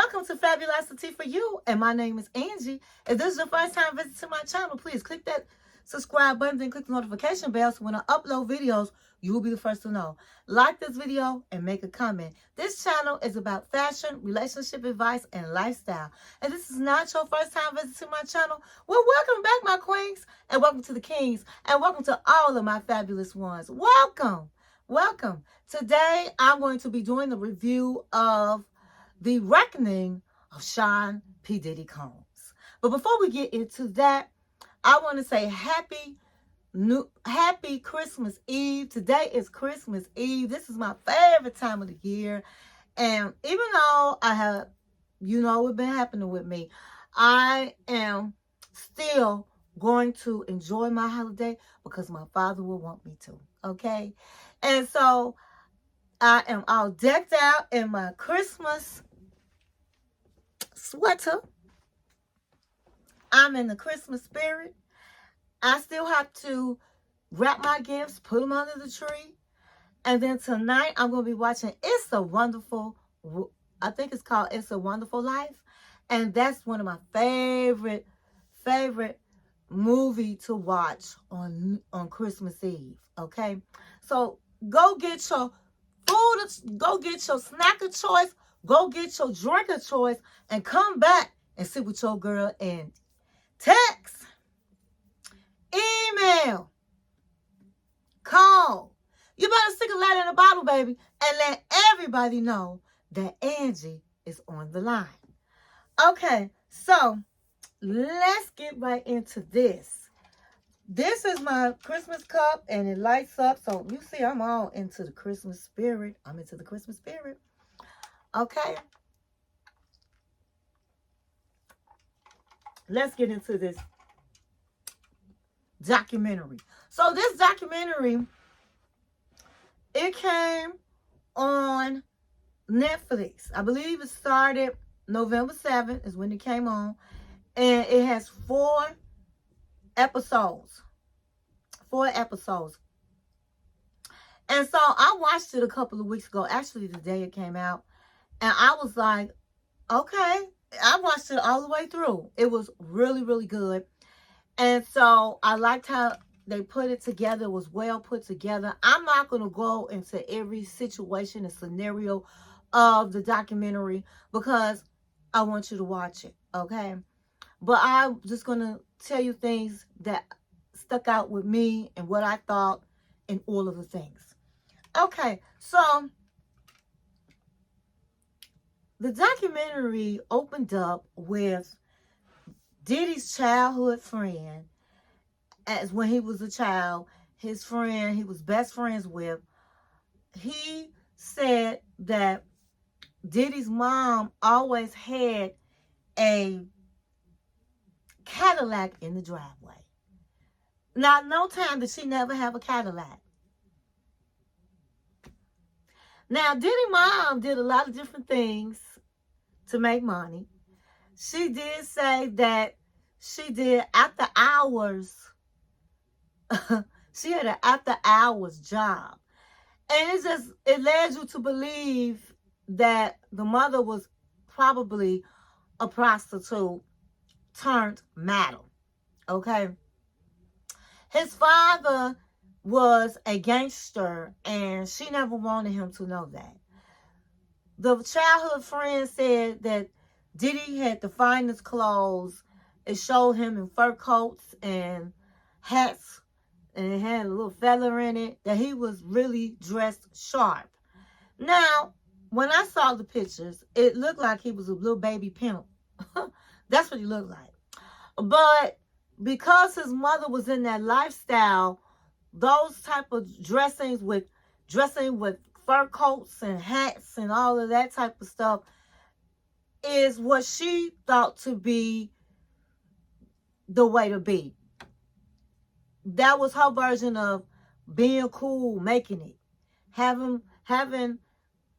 Welcome to Fabulosity for you, and my name is Angie. If this is your first time visiting my channel, please click that subscribe button and click the notification bell so when I upload videos, you will be the first to know. Like this video and make a comment. This channel is about fashion, relationship advice, and lifestyle. And this is not your first time visiting my channel, well, welcome back, my queens, and welcome to the kings, and welcome to all of my fabulous ones. Welcome, welcome. Today, I'm going to be doing a review of The Reckoning of Sean P. Diddy Combs. But before we get into that, I want to say happy Christmas Eve. Today is Christmas Eve. This is my favorite time of the year. And even though I have, what's been happening with me, I am still going to enjoy my holiday because my father will want me to. Okay? And so I am all decked out in my Christmas sweater. I'm in the Christmas spirit. I still have to wrap my gifts, put them under the tree. And then tonight, I'm going to be watching It's a Wonderful, I think it's called It's a Wonderful Life. And that's one of my favorite movie to watch on Christmas Eve. Okay? So go get your food, go get your snack of choice, go get your drink of choice, and come back and sit with your girl and text, email, call. You better stick a letter in a bottle, baby, and let everybody know that Angie is on the line. Okay, so let's get right into this. This is my Christmas cup, and it lights up. So you see, I'm all into the Christmas spirit. I'm into the Christmas spirit. Okay. Let's get into this documentary. So this documentary, it came on Netflix. I believe it started November 7th is when it came on. And it has 4 episodes. 4 episodes. And so I watched it a couple of weeks ago. Actually, the day it came out. And I was like, okay. I watched it all the way through. It was really, really good. And so I liked how they put it together. It was well put together. I'm not going to go into every situation and scenario of the documentary because I want you to watch it, okay? But I'm just going to tell you things that stuck out with me and what I thought and all of the things. Okay, so the documentary opened up with Diddy's childhood friend, as when he was a child, his friend he was best friends with. He said that Diddy's mom always had a Cadillac in the driveway. Now, no time did she never have a Cadillac. Now, Diddy's mom did a lot of different things to make money. She did say that she did after hours. She had an after hours job. And it led you to believe that the mother was probably a prostitute turned madam. Okay? His father was a gangster, and she never wanted him to know that. The childhood friend said that Diddy had the finest clothes. It showed him in fur coats and hats, and it had a little feather in it, that he was really dressed sharp. Now, when I saw the pictures, it looked like he was a little baby pimp. That's what he looked like. But because his mother was in that lifestyle, those type of dressing with fur coats and hats and all of that type of stuff is what she thought to be the way to be. That was her version of being cool, making it. Having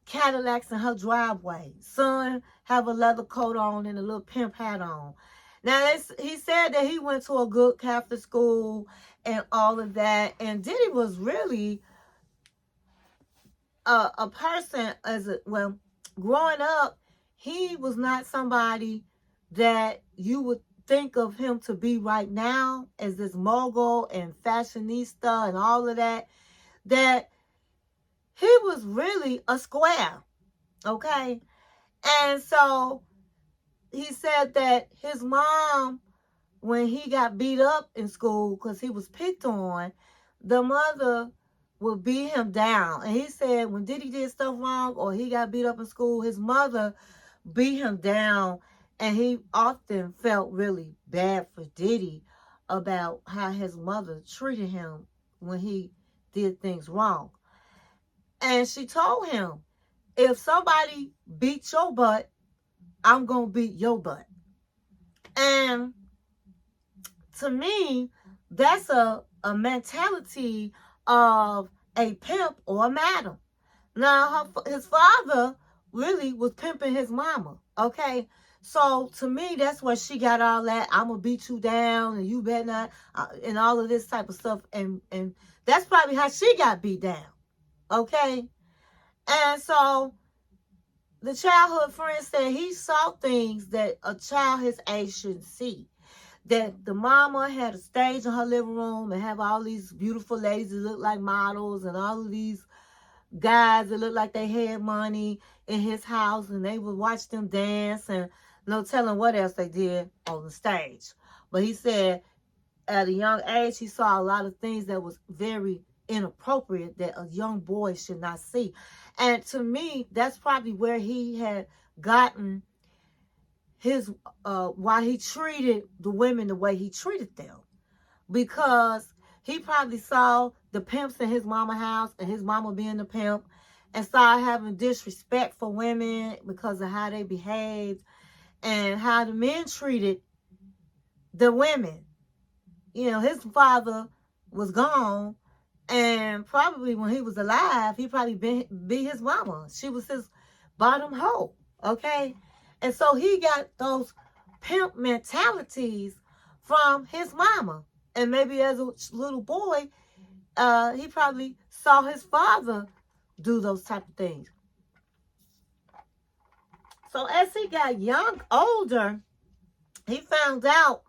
Cadillacs in her driveway. Son have a leather coat on and a little pimp hat on. Now, he said that he went to a good Catholic school and all of that. And Diddy was really a person, growing up, he was not somebody that you would think of him to be right now as this mogul and fashionista and all of that, that he was really a square, okay? And so he said that his mom, when he got beat up in school because he was picked on, the mother would beat him down. And he said when Diddy did stuff wrong or he got beat up in school, his mother beat him down. And he often felt really bad for Diddy about how his mother treated him when he did things wrong. And she told him, if somebody beats your butt, I'm going to beat your butt. And to me, that's a mentality of a pimp or a madam. Now, his father really was pimping his mama, okay? So, to me, that's where she got all that, I'm going to beat you down, and you better not, and all of this type of stuff. And that's probably how she got beat down, okay? And so, the childhood friend said he saw things that a child his age shouldn't see. That the mama had a stage in her living room and have all these beautiful ladies that look like models and all of these guys that look like they had money in his house, and they would watch them dance and no telling what else they did on the stage. But he said at a young age he saw a lot of things that was very inappropriate that a young boy should not see. And to me, that's probably where he had gotten his why he treated the women the way he treated them, because he probably saw the pimps in his mama house and his mama being the pimp and started having disrespect for women because of how they behaved and how the men treated the women. You know, his father was gone, and probably when he was alive, he probably beat his mama. She was his bottom hoe, okay? And so he got those pimp mentalities from his mama. And maybe as a little boy, he probably saw his father do those type of things. So as he got older, he found out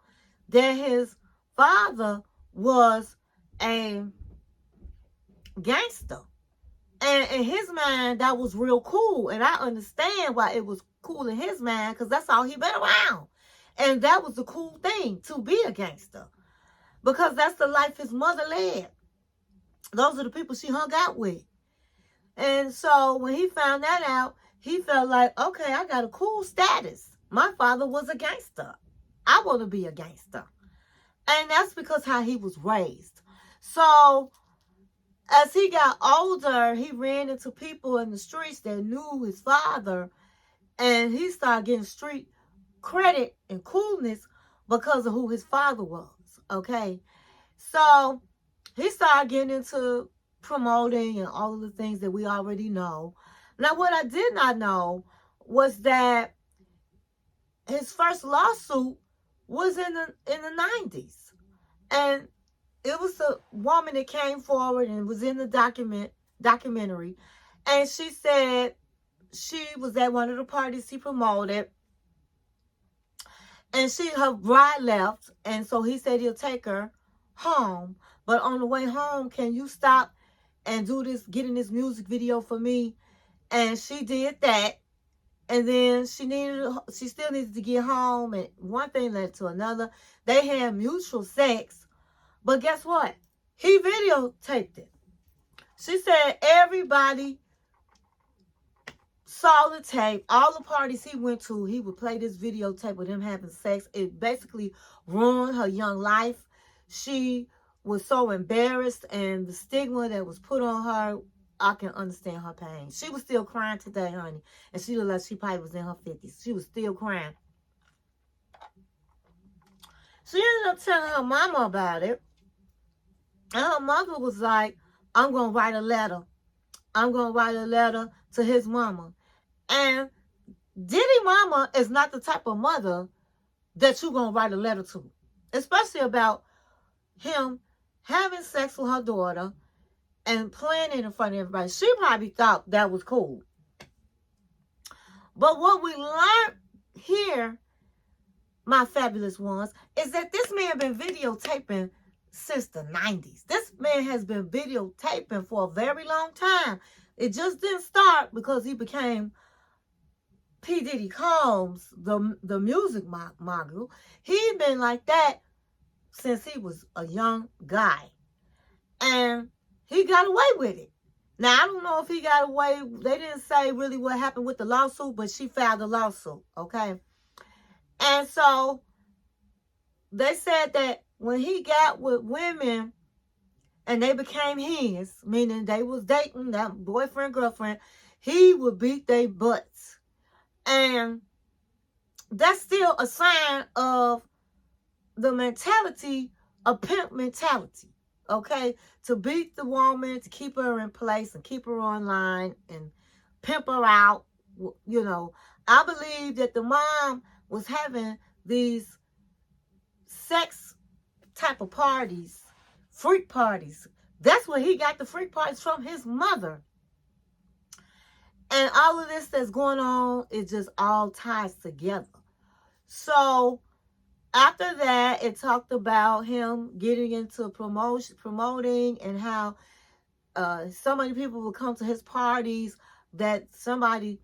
that his father was a gangster. And in his mind, that was real cool. And I understand why it was cool in his mind, because that's all he been around. And that was the cool thing, to be a gangster. Because that's the life his mother led. Those are the people she hung out with. And so when he found that out, he felt like, okay, I got a cool status. My father was a gangster. I want to be a gangster. And that's because how he was raised. So as he got older, he ran into people in the streets that knew his father, and he started getting street credit and coolness because of who his father was, okay? So he started getting into promoting and all of the things that we already know. Now, what I did not know was that his first lawsuit was in the 90s. And it was a woman that came forward and was in the documentary. And she said she was at one of the parties he promoted. And her bride left. And so he said he'll take her home. But on the way home, can you stop and do this, get in this music video for me? And she did that. And then she still needed to get home. And one thing led to another. They had mutual sex. But guess what? He videotaped it. She said everybody saw the tape. All the parties he went to, he would play this videotape with him having sex. It basically ruined her young life. She was so embarrassed, and the stigma that was put on her, I can understand her pain. She was still crying today, honey. And she looked like she probably was in her 50s. She was still crying. She ended up telling her mama about it. And her mother was like, I'm going to write a letter. I'm going to write a letter to his mama. And Diddy mama is not the type of mother that you're going to write a letter to. Especially about him having sex with her daughter and playing it in front of everybody. She probably thought that was cool. But what we learned here, my fabulous ones, is that this man been videotaping since the 90s. This man has been videotaping for a very long time. It just didn't start because he became P. Diddy Combs, the music mogul. He been like that since he was a young guy. And he got away with it. Now, I don't know if he got away. They didn't say really what happened with the lawsuit, but she filed a lawsuit, okay? And so they said that when he got with women and they became his, meaning they was dating, that boyfriend, girlfriend, he would beat their butts. And that's still a sign of the mentality, a pimp mentality, okay? To beat the woman, to keep her in place and keep her online and pimp her out, you know. I believe that the mom was having these sex type of parties, freak parties. That's where he got the freak parties from, his mother. And all of this that's going on, it just all ties together. So after that, it talked about him getting into promoting and how so many people would come to his parties that somebody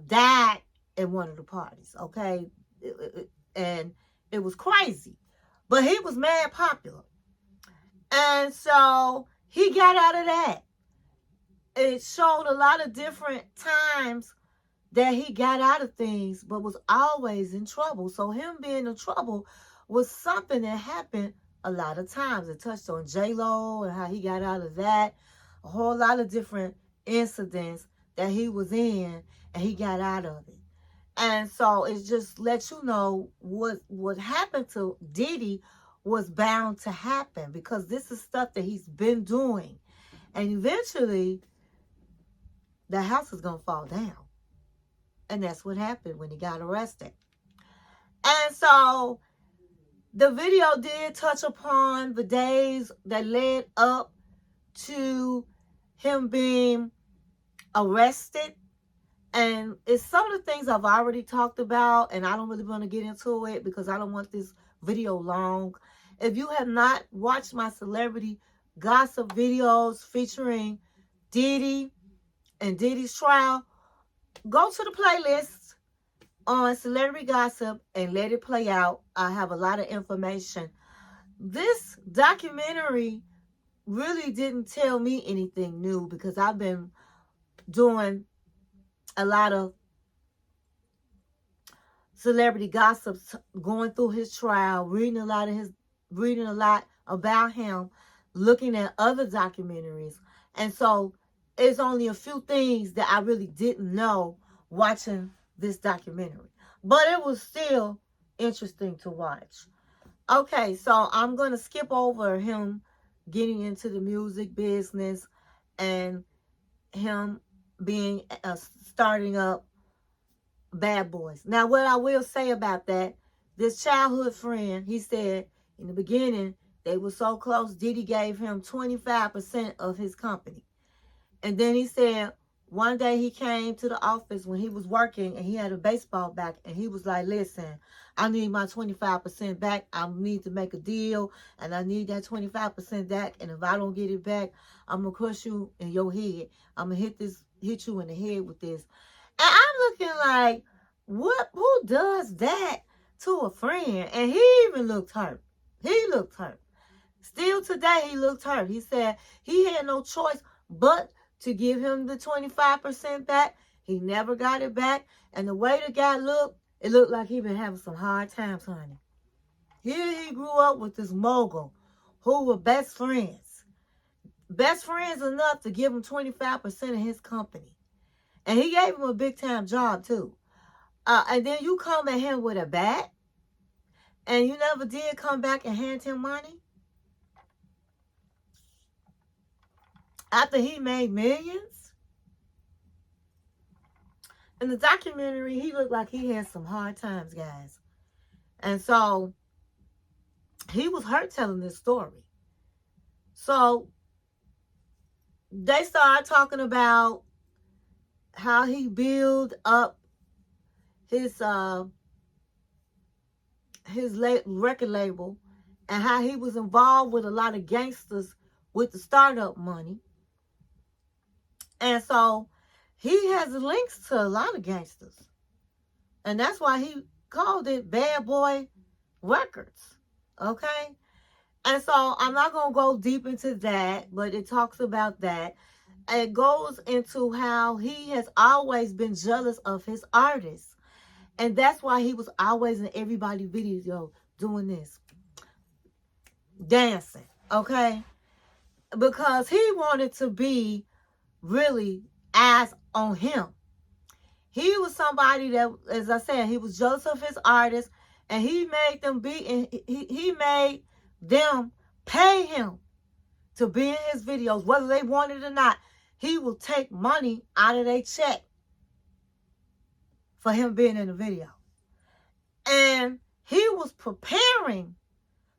died at one of the parties, okay? And it was crazy. But he was mad popular. And so he got out of that. It showed a lot of different times that he got out of things, but was always in trouble. So him being in trouble was something that happened a lot of times. It touched on J-Lo and how he got out of that. A whole lot of different incidents that he was in, and he got out of it. And so it just lets you know what happened to Diddy was bound to happen, because this is stuff that he's been doing. And eventually, the house is going to fall down. And that's what happened when he got arrested. And so the video did touch upon the days that led up to him being arrested. And it's some of the things I've already talked about, and I don't really want to get into it because I don't want this video long. If you have not watched my celebrity gossip videos featuring Diddy and Diddy's trial, go to the playlist on celebrity gossip and let it play out. I have a lot of information. This documentary really didn't tell me anything new because I've been doing a lot of celebrity gossips, going through his trial, reading a lot about him, looking at other documentaries. And so it's only a few things that I really didn't know watching this documentary. But it was still interesting to watch. Okay, so I'm going to skip over him getting into the music business and him being starting up Bad Boys. Now, what I will say about that, this childhood friend, he said in the beginning, they were so close, Diddy gave him 25% of his company. And then he said one day he came to the office when he was working and he had a baseball bat, and he was like, listen, I need my 25% back. I need to make a deal, and I need that 25% back. And if I don't get it back, I'm going to crush you in your head. I'm going to hit you in the head with this. And I'm looking like, who does that to a friend? And he even looked hurt. He looked hurt. Still today, he looked hurt. He said he had no choice but to give him the 25% back. He never got it back. And the way the guy looked, it looked like he been having some hard times, honey. Here he grew up with this mogul who were best friends. Best friends enough to give him 25% of his company. And he gave him a big time job too. And then you come at him with a bat, and you never did come back and hand him money after he made millions. In the documentary, he looked like he had some hard times, guys. And so he was hurt telling this story. So they started talking about how he built up his record label, and how he was involved with a lot of gangsters with the startup money. And so he has links to a lot of gangsters. And that's why he called it Bad Boy Records. Okay? And so I'm not going to go deep into that, but it talks about that. It goes into how he has always been jealous of his artists. And that's why he was always in everybody's video doing this. Dancing. Okay? Because he wanted to be really eyes on him. He was somebody that, as I said, he was jealous of his artists, and he made them be, and he made them pay him to be in his videos, whether they wanted it or not. He will take money out of their check for him being in the video. And he was preparing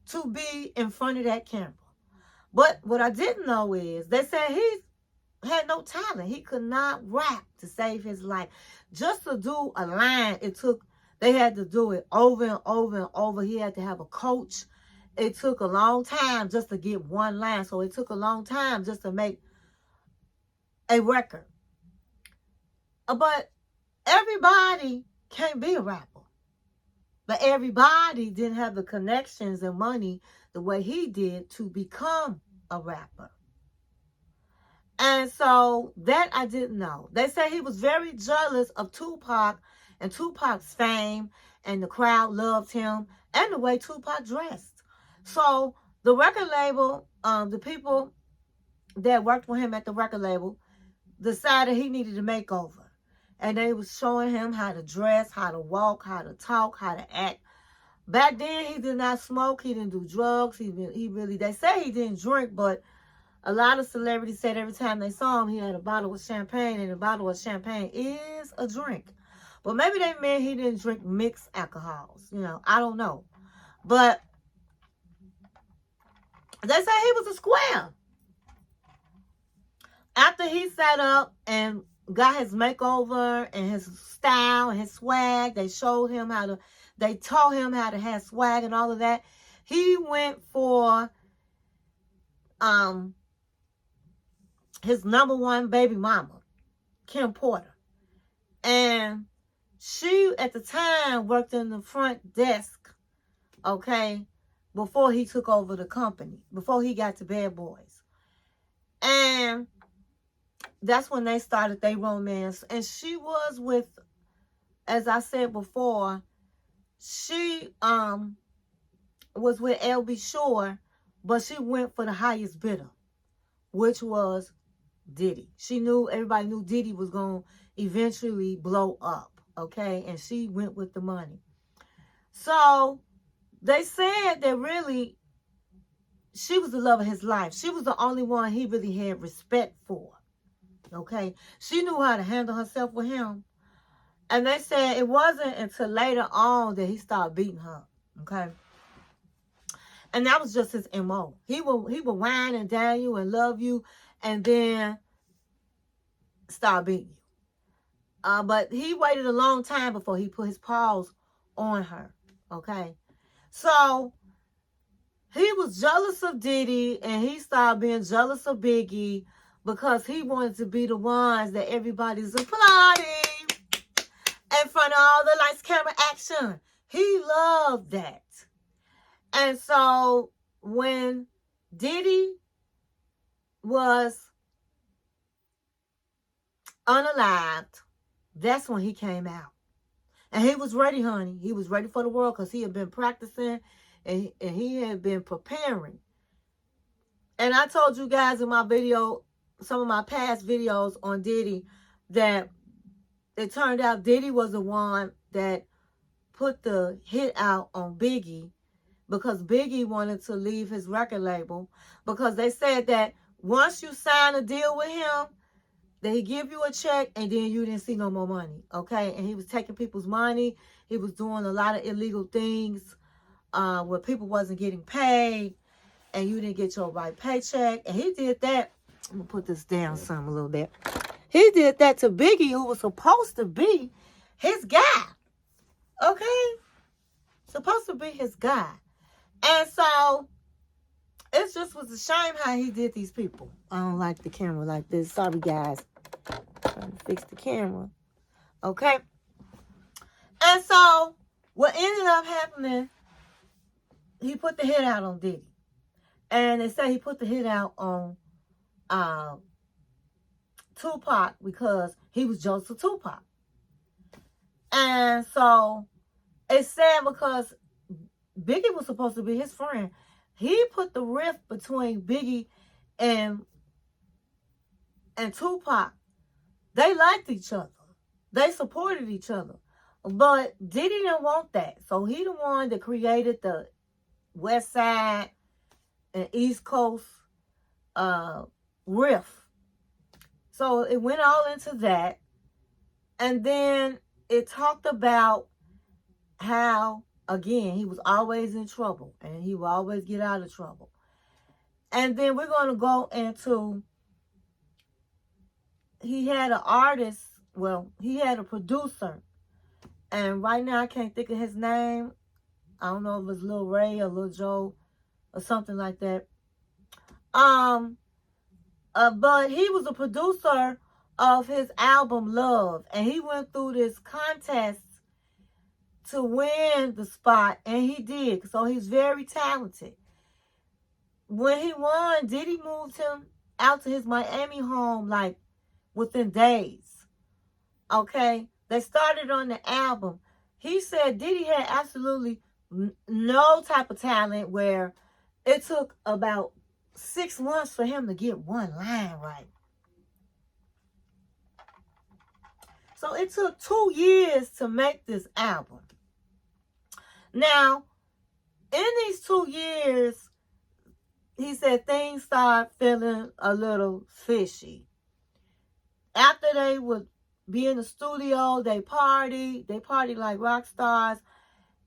to be in front of that camera. But what I didn't know is, they said he had no talent. He could not rap to save his life. Just to do a line, they had to do it over and over and over. He had to have a coach. It took a long time just to get one line. So it took a long time just to make a record. But everybody can't be a rapper. But everybody didn't have the connections and money the way he did to become a rapper. And so that I didn't know. They say he was very jealous of Tupac and Tupac's fame, and the crowd loved him and the way Tupac dressed. So the record label, the people that worked with him at the record label decided he needed a makeover. And they was showing him how to dress, how to walk, how to talk, how to act. Back then, he did not smoke. He didn't do drugs. They say he didn't drink, but a lot of celebrities said every time they saw him, he had a bottle of champagne, and a bottle of champagne is a drink. But maybe they meant he didn't drink mixed alcohols. I don't know. But they say he was a square. After he sat up and got his makeover and his style and his swag, they taught him how to have swag and all of that. He went for his number one baby mama, Kim Porter. And she, at the time, worked in the front desk, okay, before he took over the company, before he got to Bad Boys. And that's when they started their romance. And she was with, as I said before, she was with L.B. Shore, but she went for the highest bidder, which was Diddy. Everybody knew Diddy was going to eventually blow up, okay? And she went with the money. So they said that really she was the love of his life. She was the only one he really had respect for, okay? She knew how to handle herself with him. And they said it wasn't until later on that he started beating her, okay? And that was just his MO. He would whine and dine you and love you and then start beating you. But he waited a long time before he put his paws on her, okay? So he was jealous of Diddy, and he started being jealous of Biggie because he wanted to be the ones that everybody's applauding in front of all the lights, camera, action. He loved that. And so when Diddy was unalived, that's when he came out. And he was ready, honey. He was ready for the world because he had been practicing and he had been preparing. And I told you guys in my video, some of my past videos on Diddy, that it turned out Diddy was the one that put the hit out on Biggie because Biggie wanted to leave his record label, because they said that once you sign a deal with him, they give you a check and then you didn't see no more money, okay? And he was taking people's money. He was doing a lot of illegal things where people wasn't getting paid and you didn't get your right paycheck. And he did that. I'm going to put this down some a little bit. He did that to Biggie, who was supposed to be his guy. supposed to be his guy. And so it just was a shame how he did these people. I don't like the camera like this. Sorry, guys. Trying to fix the camera. Okay. And so what ended up happening, he put the hit out on Diddy. And they say he put the hit out on Tupac because he was jealous of Tupac. And so it's sad because Biggie was supposed to be his friend. He put the rift between Biggie and Tupac. They liked each other. They supported each other. But Diddy didn't want that. So he the one that created the West Side and East Coast rift. So it went all into that. And then it talked about how, again, he was always in trouble. And he would always get out of trouble. And then we're going to go into, he had an artist, well, he had a producer. And right now I can't think of his name. I don't know if it's Lil Ray or Lil Joe or something like that. But he was a producer of his album Love. And he went through this contest to win the spot. And he did. So he's very talented. When he won, Diddy moved him out to his Miami home like within days. Okay? They started on the album. He said Diddy had absolutely no type of talent, where it took about 6 months for him to get one line right. So it took 2 years to make this album. Now, in these 2 years, he said things started feeling a little fishy. After they would be in the studio, they party like rock stars.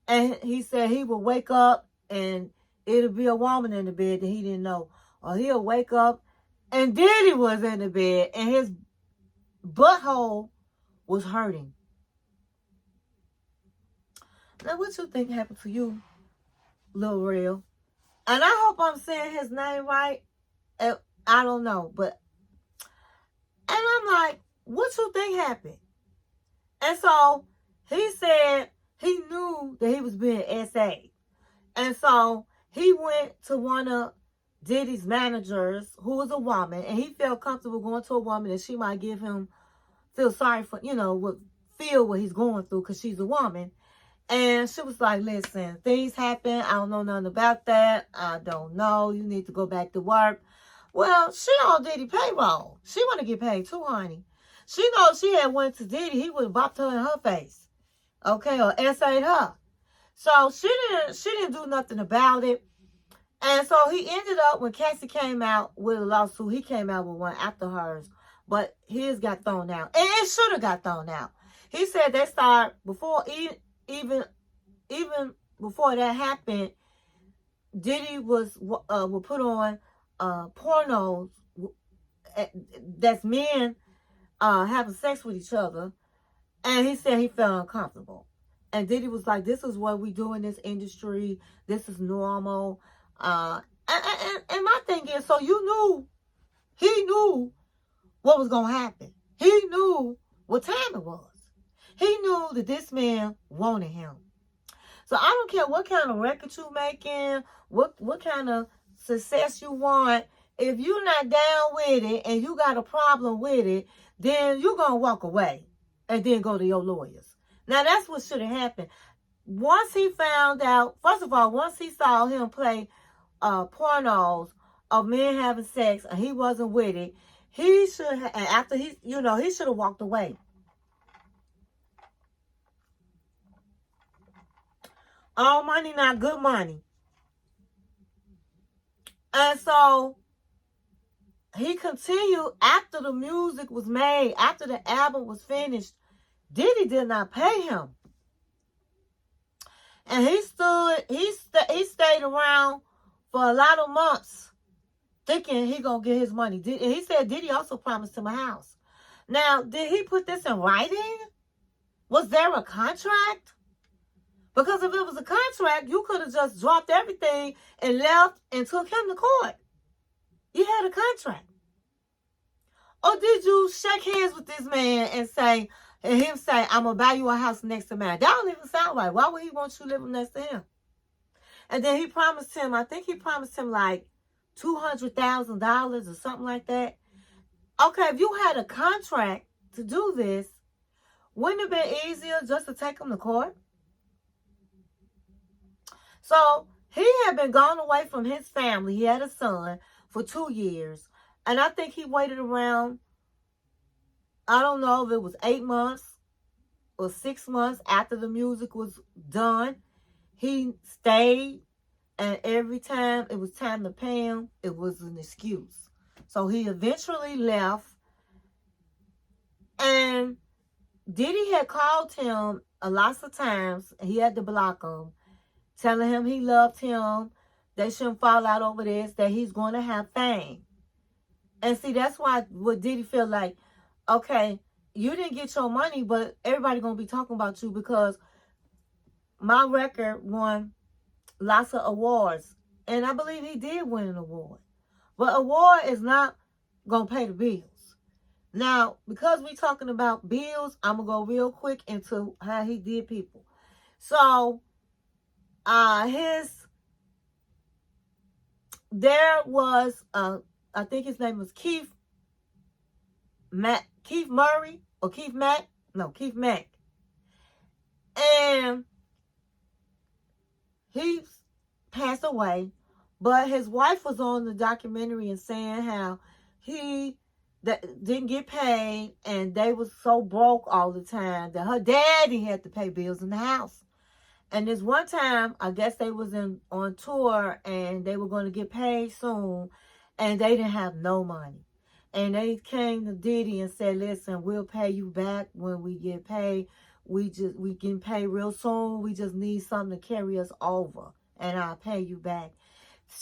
And he said he would wake up and it'll be a woman in the bed that he didn't know. Or he'll wake up and Diddy was in the bed and his butthole was hurting. Now, what you think happened to you, Lil Real? And I hope I'm saying his name right. I don't know, but... And I'm like, what you think happened? And so he said he knew that he was being SA. And so he went to one of Diddy's managers, who was a woman, and he felt comfortable going to a woman that she might give him, feel sorry for, feel what he's going through because she's a woman. And she was like, listen, things happen. I don't know nothing about that. I don't know. You need to go back to work. Well, she on Diddy payroll. She want to get paid too, honey. She knows she had went to Diddy, he would have bopped her in her face. Okay, or SA'd her. So she didn't do nothing about it. And so he ended up, when Cassie came out with a lawsuit, he came out with one after hers. But his got thrown out. And it should have got thrown out. He said they started, before even before that happened, Diddy would put on pornos that's men having sex with each other. And he said he felt uncomfortable. And Diddy was like, this is what we do in this industry. This is normal. And my thing is, so he knew what was going to happen. He knew what time it was. He knew that this man wanted him. So I don't care what kind of record you making, what kind of success you want. If you're not down with it and you got a problem with it, then you're going to walk away and then go to your lawyers. Now, that's what should have happened. Once he found out, first of all, once he saw him play pornos of men having sex and he wasn't with it, he should have, and after he should have walked away. All money, not good money. And so he continued after the music was made, after the album was finished. Diddy did not pay him. And he stayed around for a lot of months thinking he gonna get his money. And he said Diddy also promised him a house. Now, did he put this in writing? Was there a contract? Because if it was a contract, contract, you could have just dropped everything and left and took him to court. You had a contract. Or did you shake hands with this man and him say, I'm going to buy you a house next to mine? That don't even sound right. Why would he want you living next to him? And then he promised him, I think he promised him like $200,000 or something like that. Okay, if you had a contract to do this, wouldn't it have been easier just to take him to court? So he had been gone away from his family. He had a son for 2 years. And I think he waited around, I don't know if it was 8 months or 6 months after the music was done. He stayed, and every time it was time to pay him, it was an excuse. So he eventually left, and Diddy had called him a lot of times. He had to block him, telling him he loved him, they shouldn't fall out over this, that he's going to have fame. And see, that's why what Diddy feel like, okay, you didn't get your money, but everybody going to be talking about you because my record won lots of awards. And I believe he did win an award. But award is not going to pay the bills. Now, because we're talking about bills, I'm going to go real quick into how he did people. So, there was, I think his name was Keith Murray, or Keith Mack. No, Keith Mack. And he passed away, but his wife was on the documentary and saying how he didn't get paid, and they was so broke all the time that her daddy had to pay bills in the house. And this one time, I guess they was on tour, and they were going to get paid soon, and they didn't have no money. And they came to Diddy and said, listen, we'll pay you back when we get paid. We can pay real soon. We just need something to carry us over, and I'll pay you back.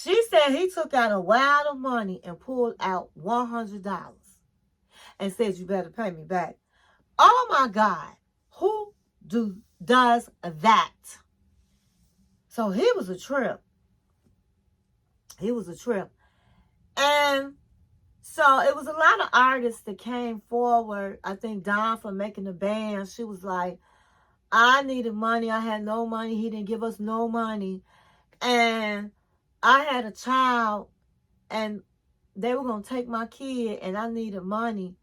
She said he took out a wad of money and pulled out $100 and said, you better pay me back. Oh my God, who does that? So he was a trip. He was a trip. And so it was a lot of artists that came forward. I think Dawn from Making the Band, she was like, I needed money. I had no money. He didn't give us no money. And I had a child, and they were going to take my kid, and I needed money.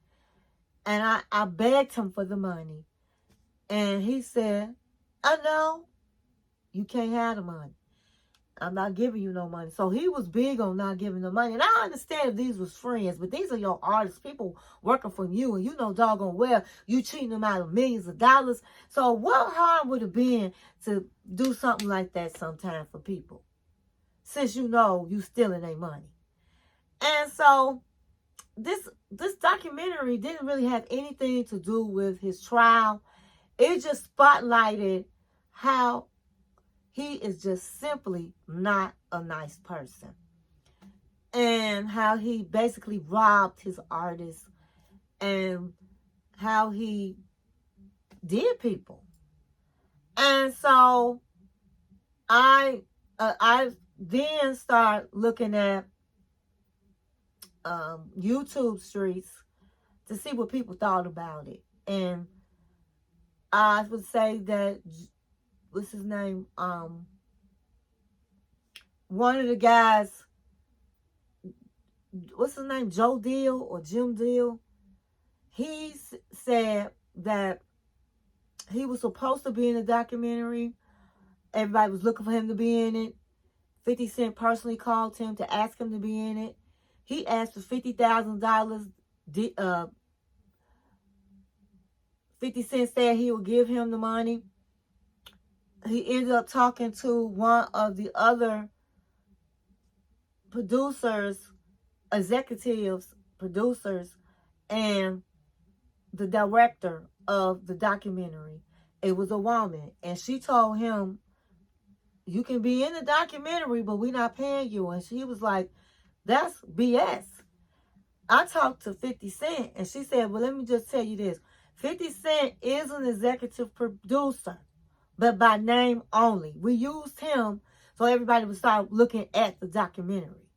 And I begged him for the money. And he said, I know, you can't have the money. I'm not giving you no money. So he was big on not giving the money. And I understand if these was friends, but these are your artists, people working for you, and you know doggone well you cheating them out of millions of dollars. So what harm would it have been to do something like that sometime for people, since you know you stealing their money? And so this documentary didn't really have anything to do with his trial. It just spotlighted how he is just simply not a nice person, and how he basically robbed his artists, and how he did people. And so I then start looking at YouTube streets to see what people thought about it. And I would say that, what's his name? One of the guys, what's his name? Joe Deal or Jim Deal. He said that he was supposed to be in the documentary. Everybody was looking for him to be in it. 50 Cent personally called him to ask him to be in it. He asked for $50,000. 50 Cent said he would give him the money. He ended up talking to one of the other producers, executives, producers, and the director of the documentary. It was a woman, and she told him, you can be in the documentary, but we're not paying you. And she was like, that's BS. I talked to 50 Cent, and she said, well, let me just tell you this. 50 Cent is an executive producer, but by name only. We used him so everybody would start looking at the documentary.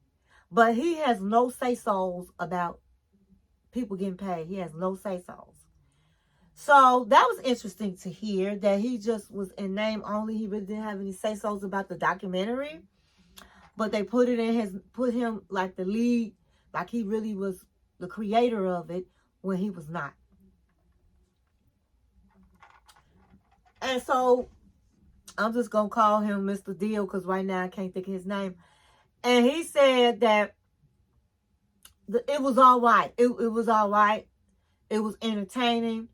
But he has no say-sos about people getting paid. He has no say-sos. So that was interesting to hear that he just was in name only. He really didn't have any say-sos about the documentary. But they put him like the lead, like he really was the creator of it when he was not. And so I'm just going to call him Mr. Deal because right now I can't think of his name. And he said that it was all right. It was all right. It was entertaining.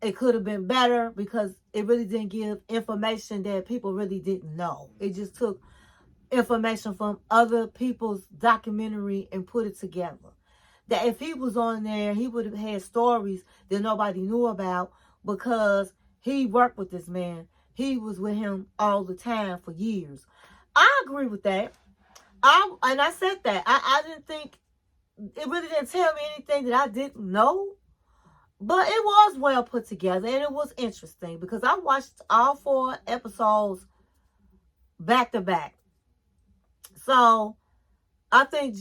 It could have been better because it really didn't give information that people really didn't know. It just took information from other people's documentary and put it together. That if he was on there, he would have had stories that nobody knew about because he worked with this man. He was with him all the time for years. I agree with that. And I said that. I didn't think, it really didn't tell me anything that I didn't know. But it was well put together and it was interesting because I watched all 4 episodes back to back. So I think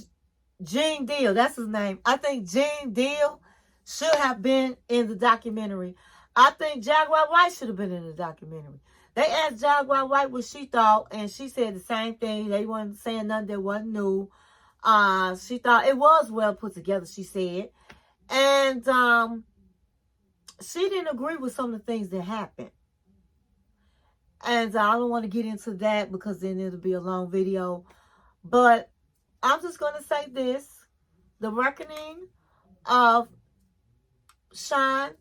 Gene Deal, that's his name. I think Gene Deal should have been in the documentary. I think Jaguar White should have been in the documentary. They asked Jaguar White what she thought, and she said the same thing. They weren't saying nothing that wasn't new. She thought it was well put together, she said. And she didn't agree with some of the things that happened. And I don't want to get into that because then it'll be a long video. But I'm just going to say this. The reckoning of Sean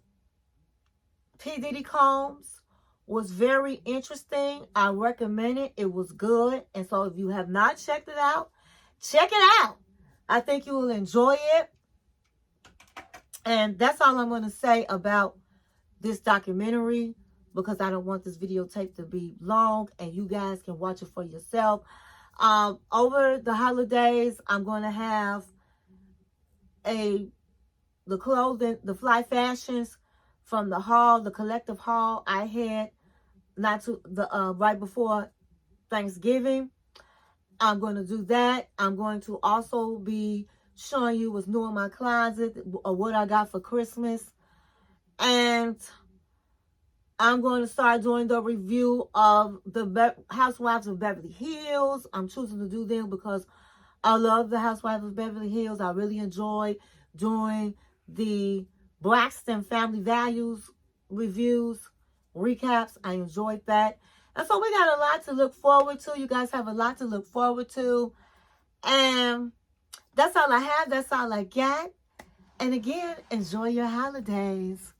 P. Diddy Combs was very interesting. I recommend it. It was good. And so if you have not checked it out, check it out. I think you will enjoy it. And that's all I'm going to say about this documentary because I don't want this videotape to be long and you guys can watch it for yourself. Over the holidays, I'm going to have the clothing, the fly fashions from the collective haul I had right before Thanksgiving. I'm going to do that. I'm going to also be showing you what's new in my closet or what I got for Christmas. And I'm going to start doing the review of the Housewives of Beverly Hills. I'm choosing to do them because I love the Housewives of Beverly Hills. I really enjoy doing the Braxton Family Values reviews, recaps. I enjoyed that. And so we got a lot to look forward to. You guys have a lot to look forward to. And that's all I have. That's all I got. And again, enjoy your holidays.